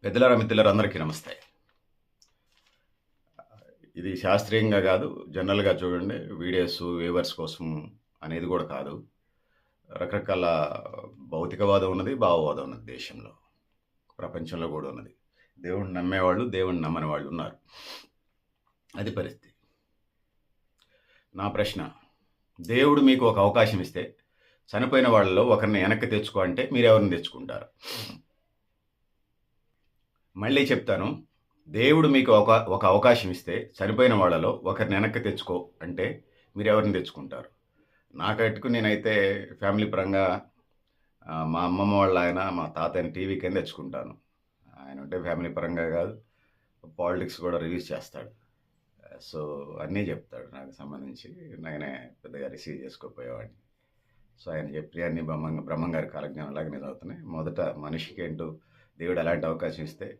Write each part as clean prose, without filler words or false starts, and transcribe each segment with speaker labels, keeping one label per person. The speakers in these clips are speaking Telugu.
Speaker 1: పెద్దలారా, మిత్రులారా అందరికీ నమస్తే. ఇది శాస్త్రీయంగా కాదు, జనరల్‌గా చూడండి. వీడియోస్, వ్యూవర్స్ కోసం అనేది కూడా కాదు. రకరకాల భౌతికవాదం ఉన్నది, భావవాదం ఉన్నది దేశంలో. ప్రపంచంలో కూడా ఉన్నది. దేవుడిని నమ్మేవాళ్ళు, దేవుడిని నమ్మని వాళ్ళు ఉన్నారు. అది పరిస్థితి. నా ప్రశ్న, దేవుడు మీకు ఒక అవకాశం ఇస్తే, చనిపోయిన వాళ్ళలో ఒకరిని వెనక్కి తెచ్చుకో అంటే మీరెవరిని తెచ్చుకుంటారు? మళ్ళీ చెప్తాను. దేవుడు మీకు ఒక అవకాశం ఇస్తే, చనిపోయిన వాళ్ళలో ఒకరిని వెనక్కి తెచ్చుకో అంటే మీరెవరిని తెచ్చుకుంటారు? నాకట్టుకు నేనైతే ఫ్యామిలీ పరంగా మా అమ్మమ్మ వాళ్ళ ఆయన, మా తాతయ్యని టీవీ కింద తెచ్చుకుంటాను. ఆయన ఉంటే ఫ్యామిలీ పరంగా కాదు, పాలిటిక్స్ కూడా రివ్యూస్ చేస్తాడు. సో, అన్నీ చెప్తాడు నాకు సంబంధించి. నేనే పెద్దగా రిసీవ్ చేసుకోపోయేవాడిని. సో, ఆయన చెప్పినవన్నీ బ్రహ్మంగారి కాలజ్ఞానంలాగా నిజమవుతున్నాయి. మొదట మనిషికి ఏంటో దేవుడు ఎలాంటి అవకాశం ఇస్తే,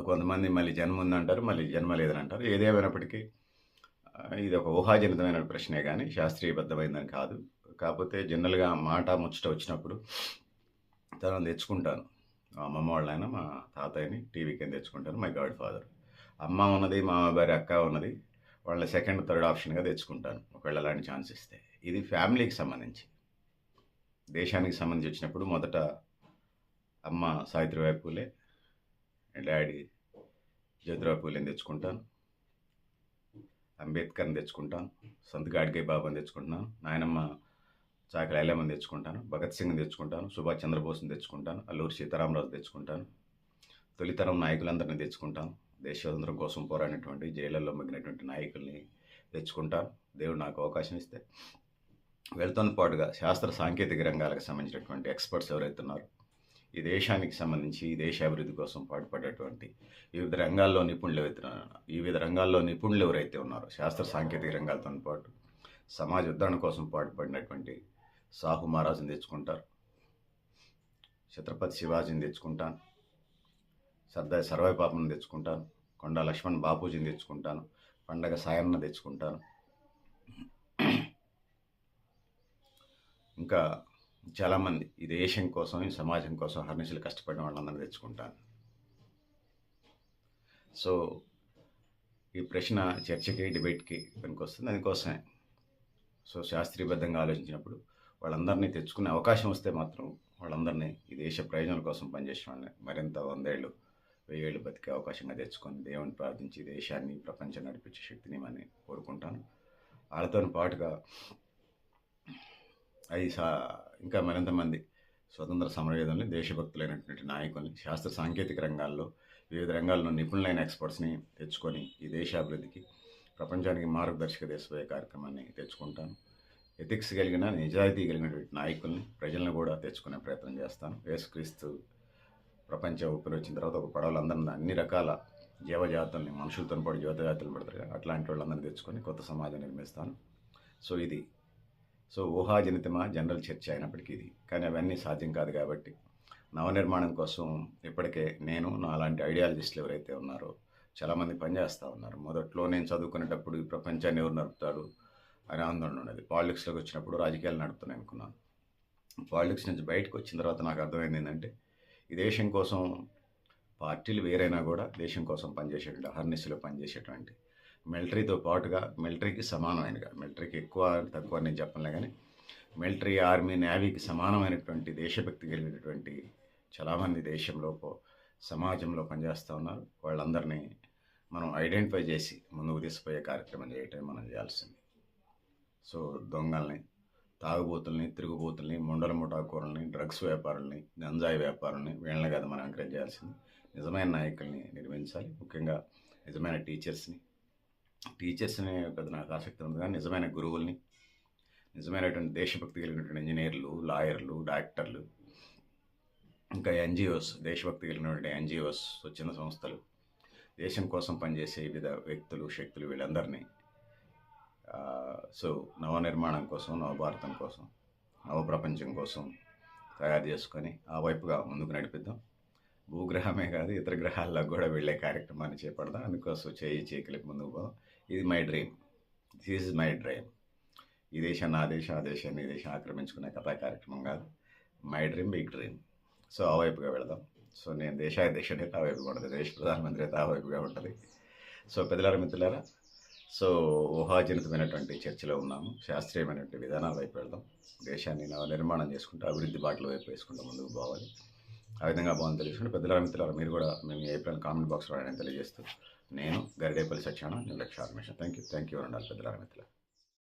Speaker 1: కొంతమంది మళ్ళీ జన్మ ఉందంటారు, మళ్ళీ జన్మ లేదని అంటారు. ఏదేమైనప్పటికీ ఇది ఒక ఊహాజనితమైన ప్రశ్నే కానీ శాస్త్రీయబద్ధమైందని కాదు. కాకపోతే జనరల్‌గా మాట ముచ్చట వచ్చినప్పుడు తనని తెచ్చుకుంటాను. మా అమ్మమ్మ వాళ్ళ ఆయన, మా తాతయ్యని టీవీ కింద తెచ్చుకుంటాను. My God father. అమ్మ ఉన్నది, మామ భార్య, అక్క ఉన్నది. వాళ్ళని సెకండ్, థర్డ్ ఆప్షన్‌గా తెచ్చుకుంటాను. ఒకవేళ అలాంటి ఛాన్స్ ఇస్తే. ఇది ఫ్యామిలీకి సంబంధించి. దేశానికి సంబంధించి వచ్చినప్పుడు మొదట అమ్మ సావిత్రిబాయి పూలే, డాడీ జ్యోతిరావు పూలేని తెచ్చుకుంటాను. అంబేద్కర్ని తెచ్చుకుంటాను. సంత్ గాడ్గే బాబాని తెచ్చుకుంటున్నాను. నాయనమ్మ చాకలి ఐలమ్మని తెచ్చుకుంటాను. భగత్ సింగ్ని తెచ్చుకుంటాను. సుభాష్ చంద్రబోస్ని తెచ్చుకుంటాను. అల్లూరి సీతారామరాజు తెచ్చుకుంటాను. తొలితరం నాయకులందరినీ తెచ్చుకుంటాను. దేశ స్వతంత్రం కోసం పోరాడినటువంటి, జైళ్ళల్లో మగ్గినటువంటి నాయకుల్ని తెచ్చుకుంటాను. దేవుడు నాకు అవకాశం ఇస్తే. వీళ్ళతో పాటుగా శాస్త్ర సాంకేతిక రంగాలకు సంబంధించినటువంటి ఎక్స్పర్ట్స్ ఎవరైతే ఉన్నారో, ఈ దేశానికి సంబంధించి ఈ దేశ అభివృద్ధి కోసం పాటుపడేటువంటి వివిధ రంగాల్లో నిపుణులు ఎవరైతే ఉన్నారో, శాస్త్ర సాంకేతిక రంగాలతో పాటు సమాజ ఉద్ధరణ కోసం పాటుపడినటువంటి సాహు మహారాజుని తెచ్చుకుంటారు. ఛత్రపతి శివాజీని తెచ్చుకుంటాను. సర్దార్ సర్వాయి పాపను తెచ్చుకుంటాను. కొండా లక్ష్మణ్ బాపూజీని తెచ్చుకుంటాను. పండగ సాయన్న తెచ్చుకుంటాను. ఇంకా చాలామంది ఈ దేశం కోసం, ఈ సమాజం కోసం హర్నిశలు కష్టపడిన వాళ్ళందరినీ తెచ్చుకుంటాను. సో, ఈ ప్రశ్న చర్చకి, డిబేట్కి పనికొస్తుంది. అందుకోసమే సో శాస్త్రీయబద్ధంగా ఆలోచించినప్పుడు వాళ్ళందరినీ తెచ్చుకునే అవకాశం వస్తే మాత్రం వాళ్ళందరినీ ఈ దేశ ప్రయోజనాల కోసం పనిచేసిన వాళ్ళని మరింత 100 ఏళ్ళు, 1000 ఏళ్ళు బతికే అవకాశంగా తెచ్చుకొని దేవుని ప్రార్థించి దేశాన్ని, ప్రపంచం నడిపించే శక్తిని మనం కోరుకుంటాను. వాళ్ళతో పాటుగా ఇంకా మరింతమంది స్వతంత్ర సమరయోధుల్ని, దేశభక్తులైనటువంటి నాయకుల్ని, శాస్త్ర సాంకేతిక రంగాల్లో వివిధ రంగాల్లో నిపుణులైన ఎక్స్పర్ట్స్ని తెచ్చుకొని ఈ దేశాభివృద్ధికి, ప్రపంచానికి మార్గదర్శక దేశపోయే కార్యక్రమాన్ని తెచ్చుకుంటాను. ఎథిక్స్ కలిగిన, నిజాయితీ కలిగినటువంటి నాయకుల్ని, ప్రజలను కూడా తెచ్చుకునే ప్రయత్నం చేస్తాను. యేసుక్రీస్తు ప్రపంచ ఊపిరి వచ్చిన తర్వాత ఒక పడవలు అందరినీ, అన్ని రకాల జీవజాతుల్ని, మనుషులతో పాటు జీవజాతులు పడతారు, అట్లాంటి వాళ్ళందరినీ తెచ్చుకొని కొత్త సమాజం నిర్మిస్తాను. సో ఇది ఊహాజనితమా, జనరల్ చర్చ అయినప్పటికీ ఇది. కానీ అవన్నీ సాధ్యం కాదు కాబట్టి నవనిర్మాణం కోసం ఇప్పటికే నేను, నా అలాంటి ఐడియాలజిస్టులు ఎవరైతే ఉన్నారో చాలామంది పనిచేస్తూ ఉన్నారు. మొదట్లో నేను చదువుకునేటప్పుడు ఈ ప్రపంచాన్ని ఎవరు నడుపుతాడు అనే ఆందోళన ఉన్నది. పాలిటిక్స్లోకి వచ్చినప్పుడు రాజకీయాలు నడుపుతాను అనుకున్నాను. పాలిటిక్స్ నుంచి బయటకు వచ్చిన తర్వాత నాకు అర్థమైంది ఏంటంటే, ఈ దేశం కోసం పార్టీలు వేరైనా కూడా దేశం కోసం పనిచేసేటువంటి, అహర్నిశలో పనిచేసేటువంటి, మిలిటరీతో పాటుగా, మిలిటరీకి సమానమైనగా, మిలిటరీకి ఎక్కువ తక్కువ నేను చెప్పలే కానీ మిలిటరీ, ఆర్మీ, నేవీకి సమానమైనటువంటి దేశభక్తి కలిగినటువంటి చాలామంది దేశంలో, సమాజంలో పనిచేస్తూ ఉన్నారు. వాళ్ళందరినీ మనం ఐడెంటిఫై చేసి ముందుకు తీసుకుపోయే కార్యక్రమం చేయటం మనం చేయాల్సింది. సో దొంగల్ని, తాగుబోతుల్ని, తిరుగుబోతుల్ని, ముండల ముఠాకూరల్ని, డ్రగ్స్ వ్యాపారుల్ని, గంజాయి వ్యాపారుల్ని, వీళ్ళని కదా మనం ఎంకరేజ్ చేయాల్సింది. నిజమైన నాయకుల్ని నిర్మించాలి. ముఖ్యంగా నిజమైన టీచర్స్ని పెద్ద నాకు ఆసక్తి ఉంది కానీ నిజమైన గురువుల్ని, నిజమైనటువంటి దేశభక్తి కలిగినటువంటి ఇంజనీర్లు, లాయర్లు, డాక్టర్లు, ఇంకా ఎన్జిఓస్, దేశభక్తి కలిగినటువంటి ఎన్జిఓస్, స్వచ్ఛంద సంస్థలు, దేశం కోసం పనిచేసే వివిధ వ్యక్తులు, శక్తులు, వీళ్ళందరినీ నవనిర్మాణం కోసం, నవభారతం కోసం, నవప్రపంచం కోసం తయారు చేసుకొని ఆ వైపుగా ముందుకు నడిపిద్దాం. భూగ్రహమే కాదు, ఇతర గ్రహాల్లో కూడా వెళ్ళే కార్యక్రమాన్ని చేపడదాం. అందుకోసం చేయి కలిపి ముందుకు పోదాం. ఇది my dream. This is my dream. ఈ దేశం నా దేశం, ఆ దేశాన్ని ఈ దేశం ఆక్రమించుకునే కథా కార్యక్రమం కాదు. My dream, big dream. So ఆ వైపుగా వెళదాం. సో నేను దేశాధ్యక్షుడే ఆ వైపుగా ఉంటుంది, దేశ ప్రధానమంత్రి అయితే ఆ వైపుగా ఉంటుంది. సో పెద్దలారా మిత్రులారా, సో ఊహాజనితమైనటువంటి చర్చలో ఉన్నాము. శాస్త్రీయమైనటువంటి విధానాల వైపు వెళ్దాం. దేశాన్ని నిర్మాణం చేసుకుంటూ అభివృద్ధి బాటల వైపు వేసుకుంటూ ముందుకు పోవాలి. ఆ విధంగా బాగుంది తెలియజేసుకుంటే పెద్దలారా మిత్రులారా, మీరు కూడా మేము ఏ ప్లాన్ కామెంట్ బాక్స్లో రాయని తెలియజేస్తూ, నేను గరిడేపల్లి సత్యనారాయణ, న్యూ లక్ష్య ఆర్గనైజేషన్. థ్యాంక్ యూ అని ఉండాలి పెద్దలారా మిత్రులారా.